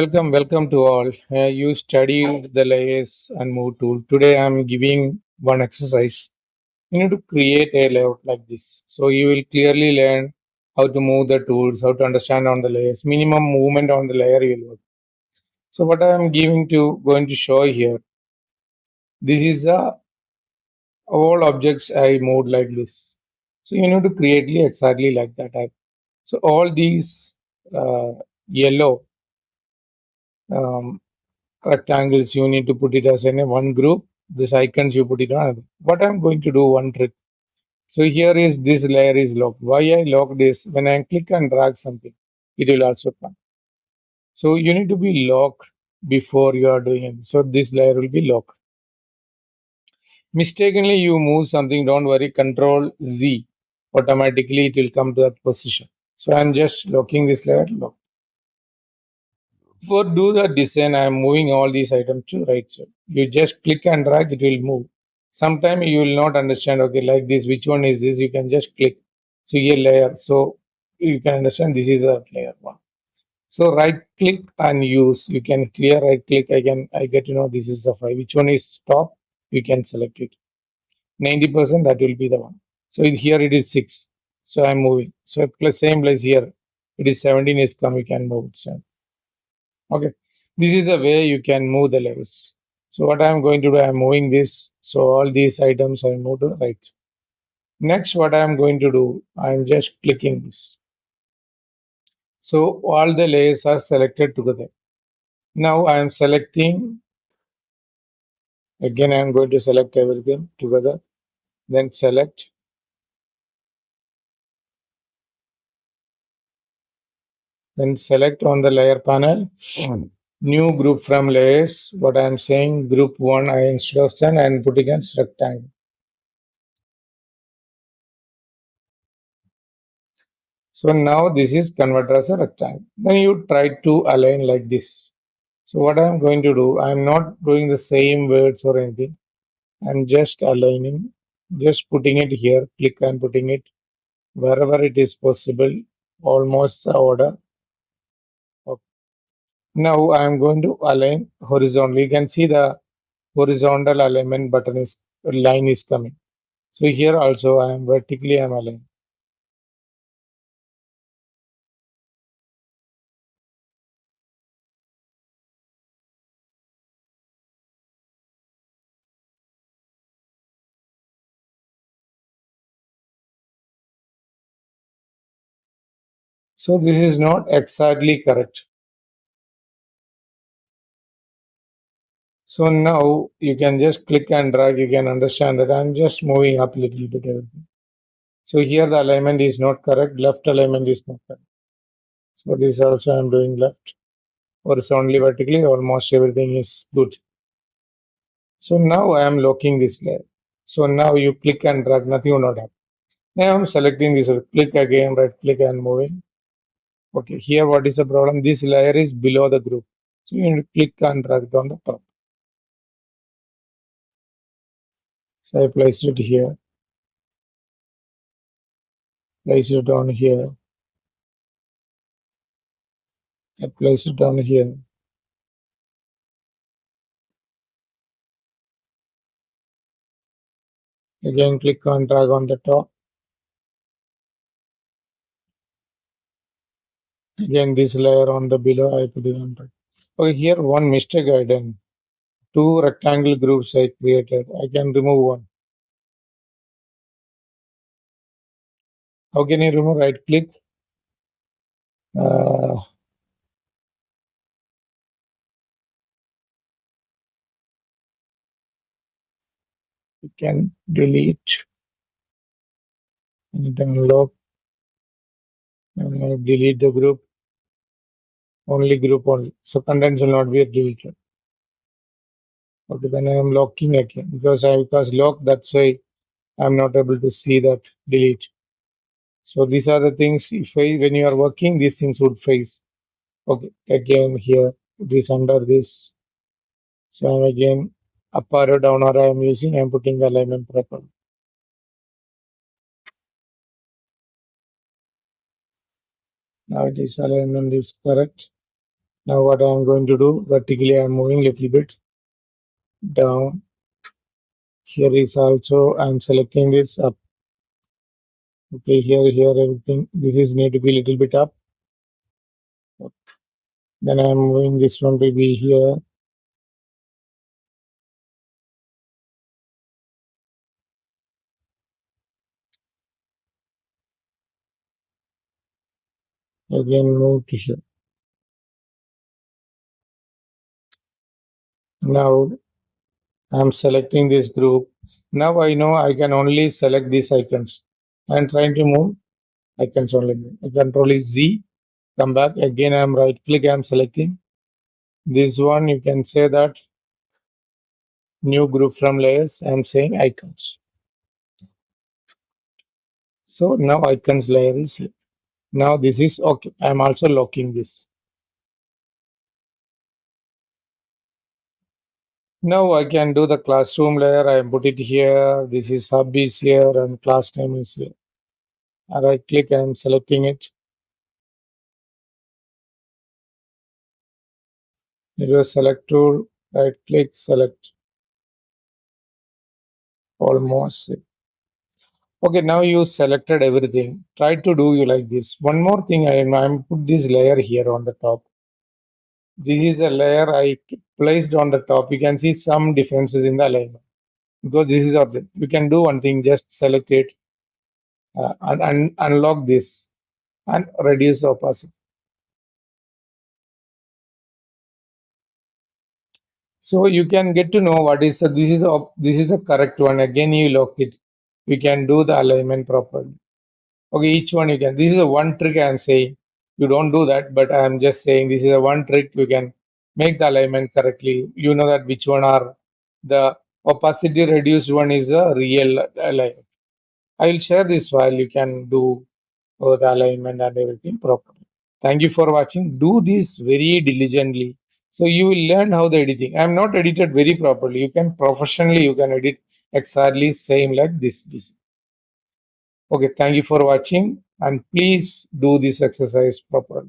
Welcome to all. You studied the layers and move tool. Today I'm giving one exercise. You need to create a layout like this. So you will clearly learn how to move the tools, how to understand on the layers, minimum movement on the layer you will work. So what I am going to show here. This is all objects I moved like this. So you need to creately exactly like that. So all these yellow um, rectangles you need to put it as in a one group. This icons you put it on. What I'm going to do one trick. So here is this layer is locked. Why I lock this? When I click and drag something, it will also come. So you need to be locked before you are doing it. So this layer will be locked. Mistakenly you move something, don't worry, control Z. Automatically it will come to that position. So I'm just locking this layer lock. For do the design, I am moving all these items to right side. You just click and drag, it will move. Sometime you will not understand, okay, like this, which one is this? You can just click. So here layer. So you can understand this is a layer one. So right click and use. You can clear right click. I get to know this is the file. Which one is top? You can select it. 90% that will be the one. So here it is 6. So I'm moving. So plus same place here. It is 17 is come. You can move it. So okay, this is the way you can move the levels. So what I am going to do, I am moving this. So all these items I move to the right. Next, what I am going to do, I am just clicking this. So all the layers are selected together. Now I am selecting, again I am going to select everything together. Then select, then select on the layer panel. New group from layers. What I am saying, group 1, I instead of sun, I am putting as rectangle. So now this is converted as a rectangle. Then you try to align like this. So what I'm going to do, I'm not doing the same words or anything. I'm just aligning, just putting it here, click and putting it wherever it is possible, almost the order. Okay. Now I'm going to align horizontally. You can see the horizontal alignment button is line is coming. So here also I am vertically I'm aligning. So this is not exactly correct. So now you can just click and drag. You can understand that I'm just moving up a little bit everything. So here the alignment is not correct. Left alignment is not correct. So this also I'm doing left. Horizontally, vertically, almost everything is good. So now I am locking this layer. So now you click and drag, nothing will not happen. Now I'm selecting this, click again, right click and moving. Okay, here what is the problem? This layer is below the group. So you need to click and drag it on the top. So I placed it here, place it down here, I place it down here. Again, click and drag on the top. Again, this layer on the below, I put it on top. Okay, here one mistake I done. Two rectangle groups I created. I can remove one. How can you remove? Right click. Uh, you can delete and unlock and delete the group. Only group only. So contents will not be deleted. Okay, then I am locking again because lock, that's why I'm not able to see that delete. So these are the things if when you are working, these things would face. Okay, again here it is under this. So I'm again up arrow down arrow I'm using, I'm putting the alignment properly. Now this alignment is correct. Now what I am going to do, vertically I am moving little bit down. Here is also I am selecting this up. Okay, here everything. This is need to be little bit up. Then I am moving this one to be here. Again move to here. Now I'm selecting this group. Now I know I can only select these icons. I'm trying to move icons only. Control is Z. Come back. Again I'm right click. I'm selecting this one. You can say that new group from layers. I'm saying icons. So now icons layer is here. Now this is okay. I'm also locking this. Now I can do the classroom layer. I put it here. This is hub is here and class name is here. I right click. I'm selecting it. It was select tool. Right click. Select almost. Okay. Now you selected everything. Try to do you like this. One more thing. I'm put this layer here on the top. This is a layer I placed on the top. You can see some differences in the alignment because this is our. We can do one thing. Just select it and unlock this and reduce opacity. So you can get to know what is this is a correct one. Again, you lock it. We can do the alignment properly. Okay, each one you can. This is a one trick I am saying. You don't do that, but I am just saying this is a one trick you can make the alignment correctly. You know that which one are the opacity reduced one is a real alignment. I will share this file. You can do the alignment and everything properly. Thank you for watching. Do this very diligently. So you will learn how the editing. I am not edited very properly. You can professionally you can edit exactly same like this. Okay, thank you for watching and please do this exercise properly.